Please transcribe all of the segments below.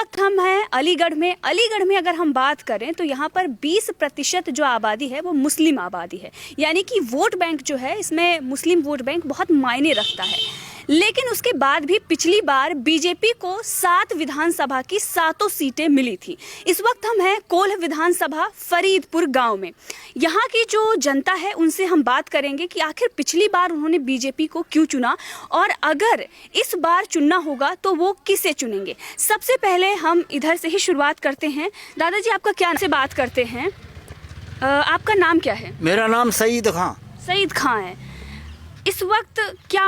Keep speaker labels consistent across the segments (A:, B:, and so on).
A: वक्त हम हैं अलीगढ़ में। अलीगढ़ में अगर हम बात करें तो यहाँ पर 20% जो आबादी है वो मुस्लिम आबादी है, यानी कि वोट बैंक जो है इसमें मुस्लिम वोट बैंक बहुत मायने रखता है। लेकिन उसके बाद भी पिछली बार बीजेपी को 7 विधानसभा की 7 सीटें मिली थी। इस वक्त हम हैं कोल्ह विधानसभा फरीदपुर गांव में। यहाँ की जो जनता है उनसे हम बात करेंगे कि आखिर पिछली बार उन्होंने बीजेपी को क्यों चुना और अगर इस बार चुनना होगा तो वो किसे चुनेंगे। सबसे पहले हम इधर से ही शुरुआत करते हैं। दादाजी, आपका क्या से बात करते हैं, आपका नाम क्या है?
B: मेरा नाम सईद खां।
A: सईद खां है। इस वक्त क्या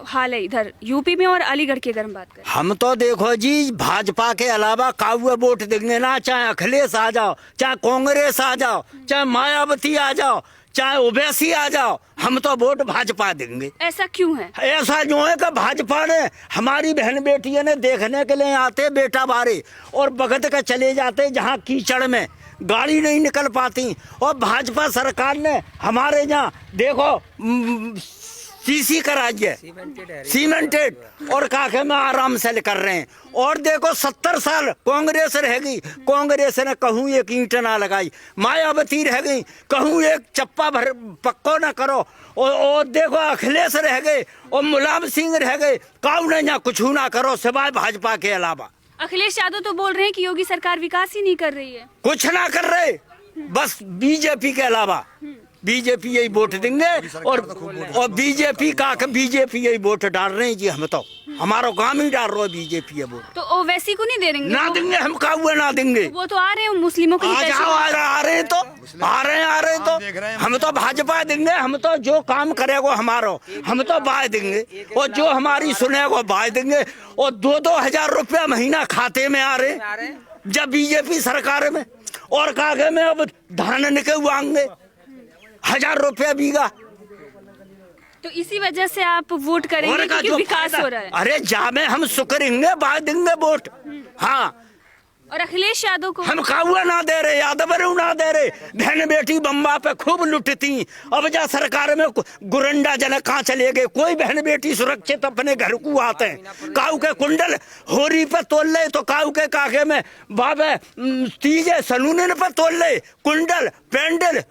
A: हाल है इधर यूपी में और अलीगढ़ की अगर हम बात करें?
B: हम तो देखो जी, भाजपा के अलावा काउए वोट देंगे ना, चाहे अखिलेश आ जाओ, चाहे कांग्रेस आ जाओ, चाहे मायावती आ जाओ, चाहे ओवैसी आ जाओ, हम तो वोट भाजपा देंगे।
A: ऐसा क्यों है?
B: ऐसा जो है कि भाजपा ने हमारी बहन बेटियों ने देखने के लिए आते बेटा बारे और बगत के चले जाते जहाँ कीचड़ में गाड़ी नहीं निकल पाती। और भाजपा सरकार ने हमारे यहाँ देखो सीसी करा दिया, सीमेंटेड और काखे में आराम से कर रहे हैं। और देखो 70 साल कांग्रेस रह गई, कांग्रेस ने कहूँ एक ईंट ना लगाई। मायावती रह गई, कहूँ एक चप्पा भर पक्को ना करो। और देखो अखिलेश रह गए और मुलायम सिंह रह गए, काऊ ने यहाँ कुछ ना करो सिवाय भाजपा के अलावा।
A: अखिलेश यादव तो बोल रहे हैं कि योगी सरकार विकास ही नहीं कर रही है।
B: कुछ ना कर रहे, बस बीजेपी के अलावा। बीजेपी यही वोट देंगे और बीजेपी का बीजेपी यही वोट डाल रहे हैं जी। हम तो हमारा गांव ही डाल रहे हैं बीजेपी है वोट।
A: तो ओवैसी को नहीं दे देंगे?
B: ना देंगे, हम का हुआ ना देंगे।
A: वो तो आ रहे हैं मुस्लिमों के
B: आ रहे हैं तो हम तो भाजपा देंगे। हम तो जो काम करेगा हमारा हम तो बाय देंगे और जो हमारी सुनेगा बाय देंगे। और 2-2 हजार रुपया महीना खाते में आ रहे जब बीजेपी सरकार में। और कागे में अब धान निकलवाएंगे 1000 रुपया बीघा।
A: तो इसी वजह से आप वोट करेंगे क्योंकि विकास हो रहा है।
B: अरे जामे हम सुकरेंगे बाद देंगे वोट। हाँ,
A: और अखिलेश यादव को
B: हम काहुआ ना दे रहे, यादव ना दे रहे। बहन बेटी बम्बा पे खूब लुटती, अब जा सरकार में गुरंडा जन कहाँ चले गए। कोई बहन बेटी सुरक्षित अपने घर को आते हैं। काऊ के कुंडल होरी पे तोल ले तो काऊ के काके में बाबे तीजे सलून पे तोल ले कुंडल पेंडल।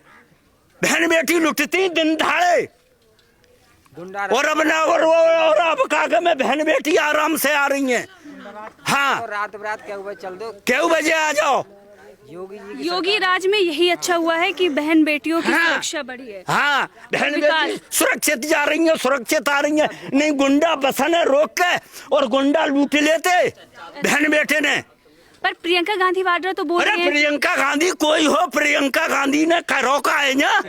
B: बहन बेटी लुटती दिन दहाड़े और अब ना और अब काके में बहन बेटी आराम से आ रही हैं। हाँ,
C: रात
B: क्या बजे आ जाओ।
A: योगी राज में यही अच्छा हुआ है कि बहन बेटियों की सुरक्षा बढ़ी है।
B: हाँ, बहन बेटी सुरक्षित जा रही है, सुरक्षित आ रही है। नहीं गुंडा बसने रोक के और गुंडा लूट लेते बहन बेटे ने।
A: पर प्रियंका गांधी वाड्रा तो बोल रही हैं।
B: प्रियंका गांधी कोई हो, प्रियंका गांधी ने रोका है ना।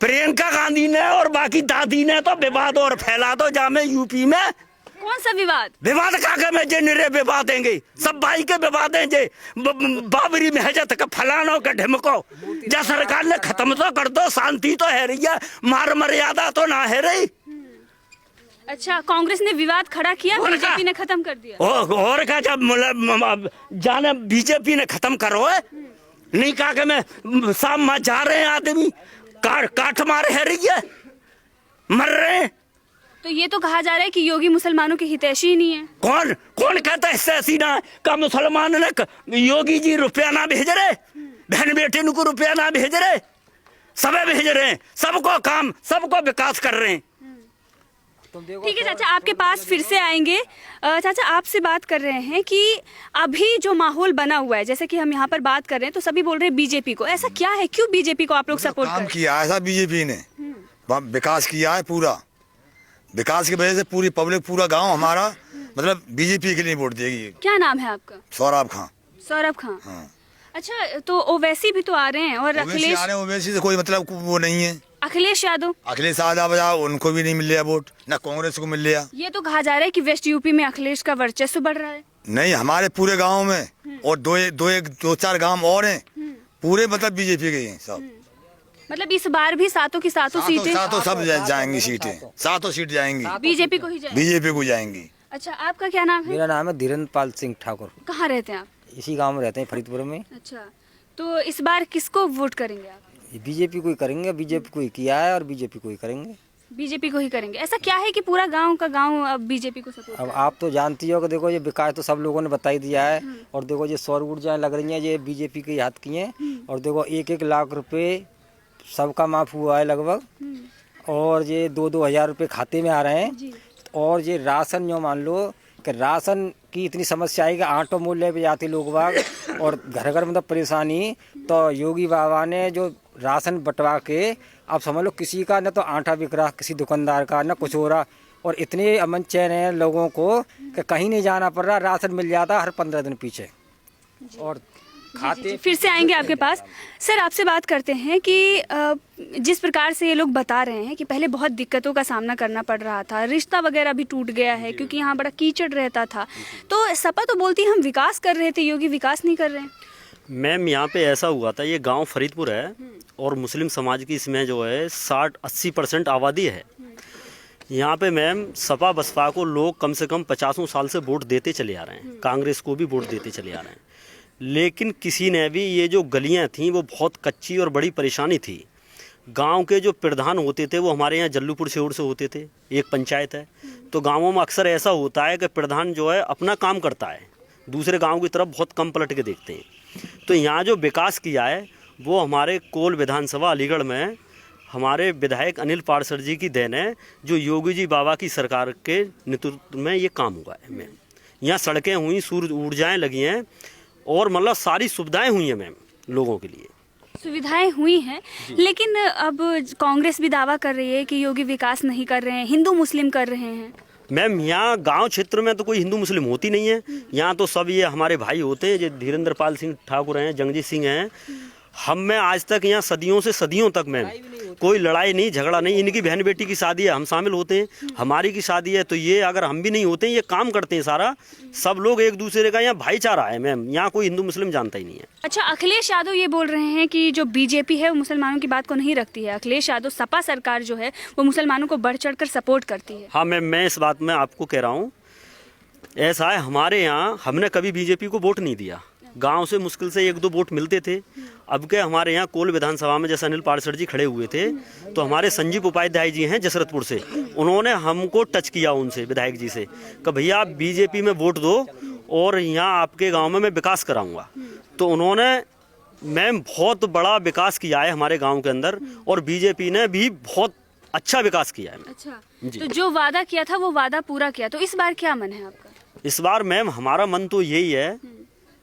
B: प्रियंका गांधी ने और बाकी दादी ने तो विवाद और फैला दो जामे यूपी में।
A: कौन सा विवाद?
B: विवाद काके में जे निरे विवाद देंगे सब भाई के विवाद हैं जे बाबरी महजत का फलानो का ढिमको। जा सरकार ने खत्म तो कर दो, शांति तो है रही है, मार मर्यादा तो ना है रही।
A: अच्छा, कांग्रेस ने विवाद खड़ा किया, बीजेपी ने खत्म कर दिया।
B: और क्या, जब जाने बीजेपी ने खत्म करो है नहीं काके में शाम में जा रहे हैं आदमी काट मारे है रही है, मर रहे हैं।
A: तो ये तो कहा जा रहा है कि योगी मुसलमानों के हितैषी ही नहीं है।
B: कौन कौन कहता है हितैषी ना का? मुसलमान ने योगी जी रुपया ना भेज रहे, बहन बेटी को रुपया ना भेज रहे, सबे भेज रहे हैं, सबको काम सबको विकास कर रहे हैं।
A: ठीक है चाचा, आपके पास फिर से आएंगे। चाचा, आपसे बात कर रहे हैं कि अभी जो माहौल बना हुआ है, जैसे कि हम यहाँ पर बात कर रहे हैं तो सभी बोल रहे हैं बीजेपी को। ऐसा क्या है, क्यों बीजेपी को आप लोग सपोर्ट कर रहे हैं?
D: काम किया ऐसा बीजेपी ने विकास किया है, पूरा विकास की वजह से पूरी पब्लिक पूरा गांव हमारा मतलब बीजेपी के लिए वोट देगी।
A: क्या नाम है आपका?
D: सौरभ खां।
A: सौरभ खां।
D: हाँ।
A: अच्छा, तो ओवैसी भी तो आ रहे हैं और अखिलेश
D: ओवैसी से कोई मतलब वो नहीं है।
A: अखिलेश यादव
D: उनको भी नहीं मिल रहा वोट, ना कांग्रेस को मिल रहा।
A: ये तो कहा जा रहा है कि वेस्ट यूपी में अखिलेश का वर्चस्व बढ़ रहा है।
D: नहीं, हमारे पूरे गांव में और 2-4 गांव और हैं, पूरे मतलब बीजेपी के हैं सब।
A: मतलब इस बार भी 7 की 7 सीटें
D: सब जाएंगी, सीटें 7 सीट जाएंगी
A: बीजेपी को ही जाएंगी।
D: बीजेपी को जाएंगी।
A: अच्छा, आपका क्या नाम है?
C: मेरा नाम है धीरेन्द्र पाल सिंह ठाकुर।
A: कहाँ रहते हैं आप?
C: इसी गांव में रहते हैं, फरीदपुर में।
A: अच्छा, तो इस बार किसको वोट करेंगे आप?
C: बीजेपी को ही करेंगे, बीजेपी को ही किया है और बीजेपी को ही करेंगे।
A: बीजेपी को ही करेंगे। ऐसा क्या है कि पूरा गांव का गांव अब बीजेपी को सपोर्ट
C: अब आप तो जानती हो कि देखो ये विकास तो सब लोगों ने बता ही दिया है। और देखो ये सौर ऊर्जाएं लग रही हैं, ये बीजेपी के हाथ की हैं। और देखो 1-1 लाख रुपए सबका माफ हुआ है लगभग। और ये 2-2 हज़ार रुपये खाते में आ रहे हैं। और ये राशन जो मान लो कि राशन की इतनी समस्या है कि आटो मूल्य पे जाते लोग बाग और घर घर मतलब परेशानी। तो योगी बाबा ने जो राशन बंटवा के अब समझ लो किसी का न तो आटा बिक रहा, किसी दुकानदार का न कुछ हो रहा। और इतने अमन चैन है लोगों को कि कहीं नहीं जाना पड़ रहा, राशन मिल जाता हर 15 दिन पीछे। और खाते
A: फिर से आएंगे आपके पास। सर आपसे बात करते हैं कि जिस प्रकार से ये लोग बता रहे हैं कि पहले बहुत दिक्कतों का सामना करना पड़ रहा था, रिश्ता वगैरह भी टूट गया है क्योंकि यहाँ बड़ा कीचड़ रहता था, तो सपा तो बोलती हम विकास कर रहे थे, योगी विकास नहीं कर रहे हैं।
E: मैम यहाँ पे ऐसा हुआ था, ये गांव फरीदपुर है और मुस्लिम समाज की इसमें जो है 60-80% आबादी है। यहाँ पे मैम सपा बसपा को लोग कम से कम 50 साल से वोट देते चले आ रहे हैं, कांग्रेस को भी वोट देते चले आ रहे हैं। लेकिन किसी ने भी ये जो गलियाँ थीं वो बहुत कच्ची और बड़ी परेशानी थी। गांव के जो प्रधान होते थे वो हमारे यहाँ जल्लूपुर शहर से होते थे, एक पंचायत है। तो गाँवों में अक्सर ऐसा होता है कि प्रधान जो है अपना काम करता है, दूसरे गाँव की तरफ बहुत कम पलट के देखते हैं। तो यहाँ जो विकास किया है वो हमारे कोल विधानसभा अलीगढ़ में हमारे विधायक अनिल पारसर जी की देन है, जो योगी जी बाबा की सरकार के नेतृत्व में ये काम हुआ है। मैम यहाँ सड़कें हुई, सूर्य ऊर्जाएँ लगी हैं और मतलब सारी सुविधाएं हुई हैं मैम लोगों के लिए।
A: सुविधाएं हुई हैं, लेकिन अब कांग्रेस भी दावा कर रही है कि योगी विकास नहीं कर रहे हैं, हिंदू मुस्लिम कर रहे हैं।
E: मैम यहाँ गांव क्षेत्र में तो कोई हिंदू मुस्लिम होती नहीं है। यहाँ तो सब ये हमारे भाई होते हैं, जो धीरेन्द्र पाल सिंह ठाकुर हैं, जगजीत सिंह हैं। हम में आज तक यहाँ सदियों से सदियों तक मैम कोई लड़ाई नहीं, झगड़ा नहीं। इनकी बहन बेटी की शादी है, हम शामिल होते हैं, हमारी की शादी है तो ये अगर हम भी नहीं होते हैं, ये काम करते हैं सारा, सब लोग एक दूसरे का यहाँ भाईचारा है मैम। यहाँ कोई हिंदू मुस्लिम जानता ही नहीं है।
A: अच्छा, अखिलेश यादव ये बोल रहे हैं कि जो बीजेपी है वो मुसलमानों की बात को नहीं रखती है। अखिलेश यादव सपा सरकार जो है वो मुसलमानों को बढ़ चढ़ कर सपोर्ट करती है।
E: हाँ मैम, मैं इस बात में आपको कह रहा हूँ, ऐसा है हमारे यहाँ हमने कभी बीजेपी को वोट नहीं दिया। गांव से मुश्किल से 1-2 वोट मिलते थे। अब के हमारे यहाँ कोल विधानसभा में जैसे अनिल पारसर जी खड़े हुए थे, तो हमारे संजीव उपाध्याय जी हैं जसरतपुर से, उन्होंने हमको टच किया उनसे, विधायक जी से, कि भैया आप बीजेपी में वोट दो और यहाँ आपके गांव में मैं विकास कराऊंगा। तो उन्होंने मैम बहुत बड़ा विकास किया है हमारे गांव के अंदर और बीजेपी ने भी बहुत अच्छा विकास किया है।
A: अच्छा, तो जो वादा किया था वो वादा पूरा किया, तो इस बार क्या मन है आपका?
E: इस बार मैम हमारा मन तो यही है,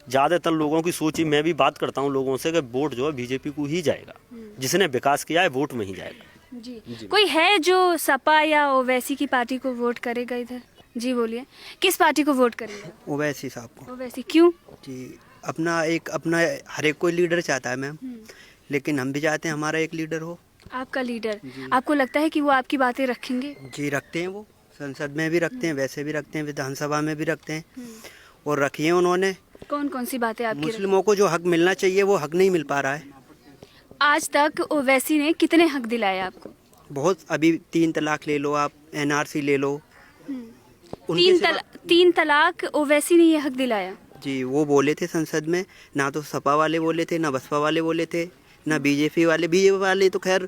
E: ज़्यादातर लोगों की सोच ही, मैं भी बात करता हूँ लोगों से, कि वोट जो है बीजेपी को ही जाएगा, जिसने विकास किया है वोट में ही जाएगा।
A: जी। कोई है जो सपा या ओवैसी की पार्टी को वोट करेगा इधर? जी बोलिए, किस पार्टी को वोट करेंगे?
F: ओवैसी साहब को।
A: ओवैसी क्यों?
F: जी, अपना हर एक कोई लीडर चाहता है मैम, लेकिन हम भी चाहते हैं हमारा एक लीडर हो।
A: आपका लीडर, आपको लगता है कि वो आपकी बातें रखेंगे?
F: जी रखते हैं, वो संसद में भी रखते हैं, वैसे भी रखते हैं, विधानसभा में भी रखते हैं और रखी है उन्होंने।
A: कौन कौन सी बातें आपकी?
F: मुस्लिमों को जो हक मिलना चाहिए वो हक नहीं मिल पा रहा है।
A: आज तक ओवैसी ने कितने हक दिलाए आपको?
F: बहुत, अभी 3 तलाक ले लो आप, NRC ले लो।
A: 3 तलाक ओवैसी ने ये हक दिलाया?
F: जी, वो बोले थे संसद में, ना तो सपा वाले बोले थे, ना बसपा वाले बोले थे, ना बीजेपी वाले। बीजेपी वाले तो खैर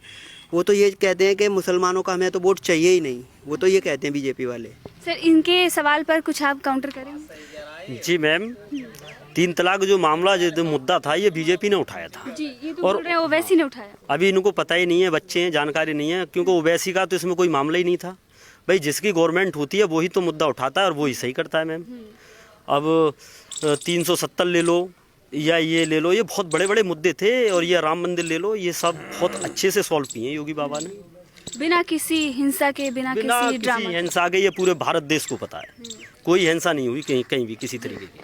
F: वो तो ये कहते हैं कि मुसलमानों का हमें तो वोट चाहिए ही नहीं, वो तो ये कहते हैं बीजेपी वाले।
A: सर, इनके सवाल पर कुछ आप काउंटर करेंगे?
E: जी मैम, 3 तलाक जो मामला, जो मुद्दा था, ये बीजेपी ने उठाया था।
A: जी, ये तो बोल रहे हैं ओवैसी ने उठाया।
E: अभी इनको पता ही नहीं है, बच्चे हैं, जानकारी नहीं है, क्योंकि ओवैसी का तो इसमें कोई मामला ही नहीं था। भाई जिसकी गवर्नमेंट होती है वही तो मुद्दा उठाता है और वही सही करता है मैम। अब 370 ले लो या ये ले लो, ये बहुत बड़े बड़े मुद्दे थे, और ये राम मंदिर ले लो, ये सब बहुत अच्छे से सॉल्व किए योगी बाबा ने,
A: बिना किसी हिंसा के, बिना किसी ड्रामा के।
E: हिंसा के। ये पूरे भारत देश को पता है, कोई हिंसा नहीं हुई कहीं भी किसी तरीके की।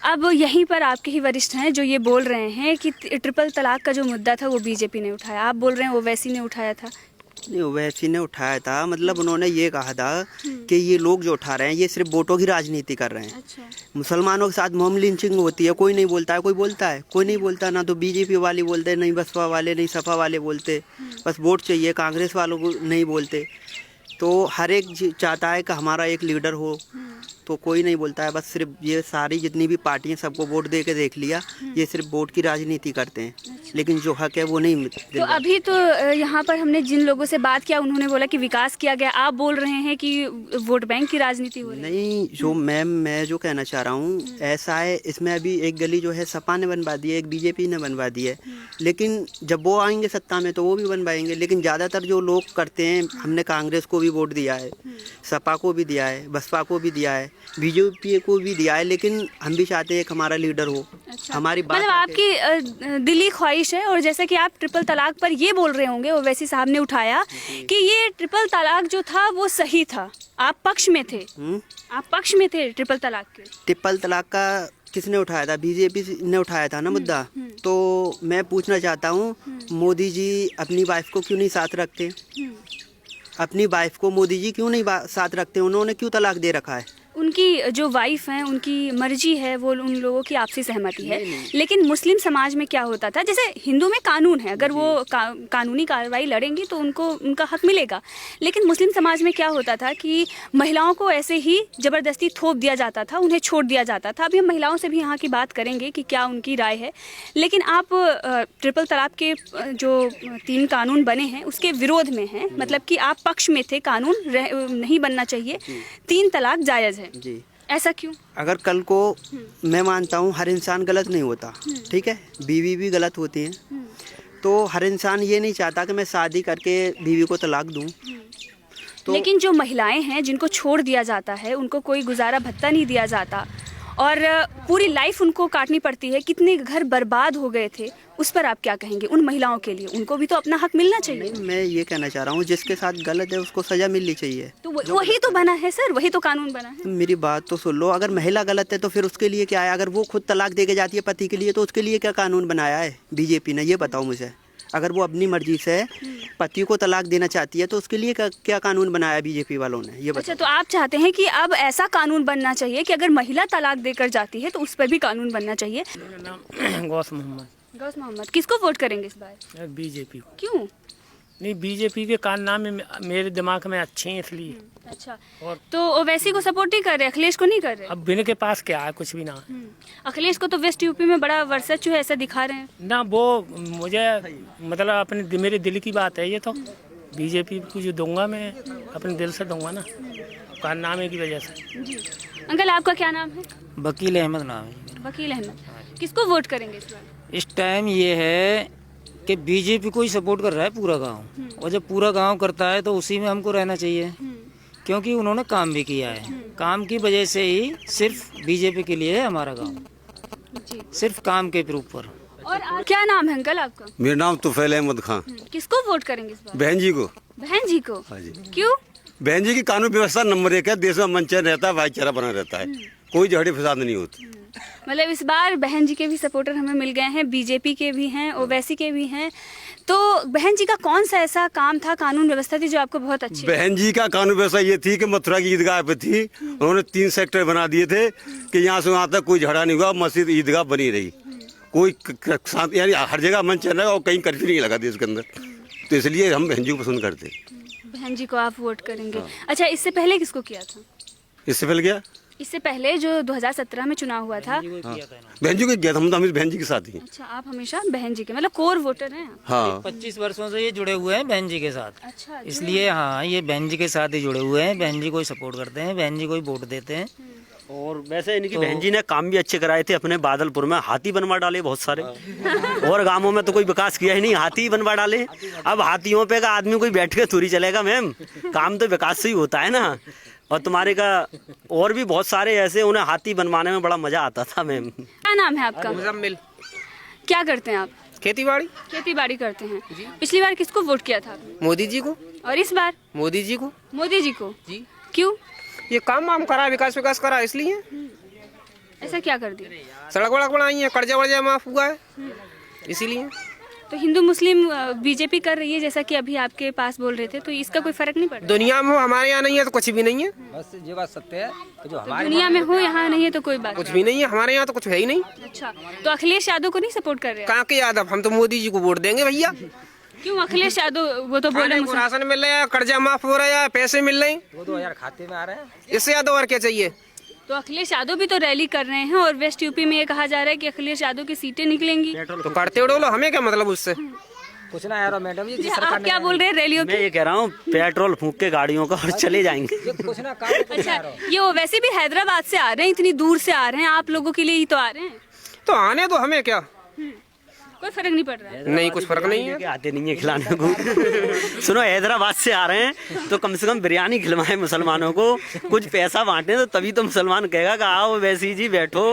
A: अब यहीं पर आपके ही वरिष्ठ हैं जो ये बोल रहे हैं कि ट्रिपल तलाक का जो मुद्दा था वो बीजेपी ने उठाया, आप बोल रहे हैं ओवैसी ने उठाया था।
F: नहीं, ओवैसी ने उठाया था, मतलब उन्होंने ये कहा था कि ये लोग जो उठा रहे हैं ये सिर्फ वोटों की राजनीति कर रहे हैं।
A: अच्छा।
F: मुसलमानों के साथ मॉब लिंचिंग होती है, कोई नहीं बोलता है, कोई बोलता है? कोई नहीं बोलता, ना तो बीजेपी वाले बोलते, नहीं बसपा वाले, नहीं सपा वाले बोलते, बस वोट चाहिए। कांग्रेस वालों को नहीं बोलते। तो हर एक चाहता है कि हमारा एक लीडर हो, तो कोई नहीं बोलता है। बस सिर्फ ये सारी जितनी भी पार्टियां सबको वोट दे के देख लिया, ये सिर्फ वोट की राजनीति करते हैं। लेकिन जो हक है वो नहीं मिल
A: तो अभी तो यहाँ पर हमने जिन लोगों से बात किया उन्होंने बोला कि विकास किया गया, आप बोल रहे हैं कि वोट बैंक की राजनीति हो रही है।
F: नहीं, जो मैम मैं जो कहना चाह रहा हूँ ऐसा है, इसमें अभी एक गली जो है सपा ने बनवा दी है, एक बीजेपी ने बनवा दी है, लेकिन जब वो आएंगे सत्ता में तो वो भी बनवाएंगे। लेकिन ज़्यादातर जो लोग करते हैं, हमने कांग्रेस को भी वोट दिया है, सपा को भी दिया है, बसपा को भी दिया है, बीजेपी को भी दिया है, लेकिन हम भी चाहते हैं कि हमारा लीडर हो।
A: अच्छा।
F: हमारी बात
A: मतलब आपकी दिली ख्वाहिश है। और जैसे कि आप ट्रिपल तलाक पर ये बोल रहे होंगे, ओवैसी साहब ने उठाया कि ये ट्रिपल तलाक जो था वो सही था, आप पक्ष में थे, आप पक्ष में थे ट्रिपल तलाक के।
F: ट्रिपल तलाक का किसने उठाया था? बीजेपी ने उठाया था ना मुद्दा। तो मैं पूछना चाहता हूँ, मोदी जी अपनी वाइफ को क्यों नहीं साथ रखते? अपनी वाइफ को मोदी जी क्यों नहीं साथ रखते? उन्होंने क्यों तलाक दे रखा है?
A: उनकी जो वाइफ हैं उनकी मर्जी है, वो उन लोगों की आपसी सहमति है। लेकिन मुस्लिम समाज में क्या होता था, जैसे हिंदू में कानून है, अगर वो कानूनी कार्रवाई लड़ेंगी तो उनको उनका हक मिलेगा। लेकिन मुस्लिम समाज में क्या होता था कि महिलाओं को ऐसे ही ज़बरदस्ती थोप दिया जाता था, उन्हें छोड़ दिया जाता था। अभी हम महिलाओं से भी यहाँ की बात करेंगे कि क्या उनकी राय है। लेकिन आप ट्रिपल तलाक के जो 3 कानून बने हैं उसके विरोध में हैं, मतलब कि आप पक्ष में थे, कानून नहीं बनना चाहिए, 3 तलाक जायज़ है।
F: जी।
A: ऐसा क्यों?
F: अगर कल को मैं मानता हूँ हर इंसान गलत नहीं होता, ठीक है, बीवी भी गलत होती है, तो हर इंसान ये नहीं चाहता कि मैं शादी करके बीवी को तलाक दूँ। तो
A: लेकिन जो महिलाएं हैं जिनको छोड़ दिया जाता है, उनको कोई गुजारा भत्ता नहीं दिया जाता और पूरी लाइफ उनको काटनी पड़ती है, कितने घर बर्बाद हो गए थे, उस पर आप क्या कहेंगे? उन महिलाओं के लिए उनको भी तो अपना हक मिलना चाहिए।
F: मैं ये कहना चाह रहा हूँ, जिसके साथ गलत है उसको सजा मिलनी चाहिए।
A: तो वही तो बना है सर, वही तो कानून बना है।
F: मेरी बात तो सुन लो, अगर महिला गलत है तो फिर उसके लिए क्या है? अगर वो खुद तलाक दे के जाती है पति के लिए तो उसके लिए क्या कानून बनाया है बीजेपी ने? ये बताओ मुझे। अगर वो अपनी मर्जी से पति को तलाक देना चाहती है तो उसके लिए क्या कानून बनाया बीजेपी वालों ने? ये बताओ।
A: अच्छा, तो आप चाहते हैं कि अब ऐसा कानून बनना चाहिए कि अगर महिला तलाक देकर जाती है तो उस पर भी कानून बनना चाहिए।
G: मेरा नाम गौस मोहम्मद।
A: गौस मोहम्मद, किसको वोट करेंगे इस बार?
G: बीजेपी को।
A: क्यों?
G: नहीं, बीजेपी के कारनामे मेरे दिमाग में अच्छे हैं इसलिए।
A: अच्छा,
G: और
A: तो ओवैसी को सपोर्ट नहीं कर रहे, अखिलेश को नहीं कर रहे?
G: अब बिन के पास क्या है, कुछ भी ना है।
A: अखिलेश को तो वेस्ट यूपी में बड़ा वर्चस्व है ऐसा दिखा रहे हैं।
G: ना वो मुझे मतलब अपने मेरे दिल की बात है ये, तो बीजेपी को जो दूंगा मैं अपने दिल से दूंगा ना, कारनामे की वजह से।
A: जी अंकल, आपका क्या नाम है?
C: वकील अहमद नाम है।
A: वकील अहमद, किसको वोट करेंगे इस बार?
C: इस टाइम ये है कि बीजेपी को ही सपोर्ट कर रहा है पूरा गांव, और जब पूरा गांव करता है तो उसी में हमको रहना चाहिए, क्योंकि उन्होंने काम भी किया है। काम की वजह से ही सिर्फ बीजेपी के लिए है हमारा गांव, सिर्फ काम के प्रूफ पर।
A: और क्या नाम है अंकल आपका?
H: मेरा नाम तुफैल अहमद खान।
A: किसको वोट करेंगे इस बार?
H: बहन जी को।
A: बहन जी को?
H: हाँ जी।
A: क्यों?
H: बहन जी की कानून व्यवस्था नंबर 1 है, देश में मन चैन रहता है, भाईचारा बना रहता है, कोई झगड़े फसाद नहीं होती।
A: मतलब इस बार बहन जी के भी सपोर्टर हमें मिल गए हैं, बीजेपी के भी हैं, ओवैसी के भी हैं। तो बहन जी का कौन सा ऐसा काम था, कानून व्यवस्था थी जो आपको बहुत अच्छी?
H: बहन जी का कानून व्यवस्था ये थी कि मथुरा की ईदगाह पे थी, उन्होंने 3 सेक्टर बना दिए थे कि यहाँ से वहाँ तक कोई झगड़ा नहीं हुआ, मस्जिद ईदगाह बनी रही, कोई यानी हर जगह मन चल रहा है और कहीं कर्फ्यू नहीं लगा देश के अंदर, तो इसलिए हम बहन जी को पसंद करते।
A: बहन जी को आप वोट करेंगे? अच्छा, इससे पहले किसको किया था?
H: इससे पहले क्या?
A: इससे पहले जो 2017 में चुनाव हुआ था।
H: बहन जी को गया था, हम तो हमेशा बहन जी के साथ ही।
A: अच्छा, आप हमेशा बहन जी के मतलब कोर वोटर हैं आप?
H: हाँ,
C: 25 वर्षों से ये जुड़े हुए हैं बहन जी के साथ।
A: अच्छा,
C: इसलिए हाँ, ये बहन जी के साथ ही जुड़े हुए हैं, बहन जी को ही सपोर्ट करते हैं, बहन जी को ही वोट देते हैं।
E: और वैसे इनकी बहन जी ने काम भी अच्छे कराए थे। अपने बादलपुर में हाथी बनवा डाले बहुत सारे, और गांवों में तो कोई विकास किया ही नहीं, हाथी बनवा डाले। अब हाथियों पे का आदमी कोई बैठ के थोड़ी चलेगा मैम, काम तो विकास से ही होता है ना। और तुम्हारे का और भी बहुत सारे ऐसे, उन्हें हाथी बनवाने में बड़ा मजा आता था मैम।
A: क्या नाम है आपका?
I: मुजम्मिल।
A: क्या करते हैं आप?
I: खेती बाड़ी।
A: खेती बाड़ी करते हैं। पिछली बार किसको वोट किया था आपने?
I: मोदी जी को।
A: और इस बार?
I: मोदी जी को।
A: मोदी जी को?
I: जी।
A: क्यों?
I: ये काम वाम करा, विकास करा, इसलिए।
A: ऐसा क्या कर दिया?
I: सड़क वड़क बनाई है, कर्जा वर्जा माफ हुआ है, इसीलिए।
A: तो हिंदू मुस्लिम बीजेपी कर रही है, जैसा कि अभी आपके पास बोल रहे थे, तो इसका कोई फर्क नहीं पड़ता?
I: दुनिया में हो, हमारे यहाँ नहीं है तो कुछ भी नहीं है।
C: बस ये बात सत्य है, जो
A: तो दुनिया में हो, यहाँ नहीं है तो कोई बात
I: कुछ भी नहीं है, हमारे यहाँ तो कुछ है ही नहीं।
A: अच्छा, तो अखिलेश यादव को नहीं सपोर्ट कर रहे हैं?
I: कहाँ के यादव, हम तो मोदी जी को वोट देंगे भैया।
A: क्यों? अखिलेश यादव वो तो बोल रहे हैं
I: राशन मिल रहा है, कर्जा माफ हो रहा है, पैसे मिल रहे हैं,
C: 2,000 खाते में आ रहे हैं।
I: इससे ज्यादा और क्या चाहिए?
A: तो अखिलेश यादव भी तो रैली कर रहे हैं और वेस्ट यूपी में ये कहा जा रहा है कि अखिलेश यादव की सीटें निकलेंगी।
I: तो करते उड़ो, हमें क्या मतलब उससे।
C: कुछ ना यार मैडम जी, जिस
A: आप क्या बोल रहे हैं रैलियों
E: मैं
A: की?
E: ये कह रहा हूँ पेट्रोल फूंक के गाड़ियों का और चले जाएंगे।
C: कुछ ना काम
A: अच्छा, ये वो वैसे भी हैदराबाद से आ रहे हैं, इतनी दूर से आ रहे हैं, आप लोगों के लिए ही तो आ रहे हैं,
I: तो आने दो, हमें क्या,
A: कोई फर्क नहीं पड़ रहा है।
I: नहीं कुछ फर्क नहीं है।
E: आते नहीं है खिलाने को। सुनो, हैदराबाद से आ रहे हैं तो कम से कम बिरयानी खिलवाएं मुसलमानों को, कुछ पैसा बांटे तो तभी तो मुसलमान कहेगा कि आओ वैसी जी बैठो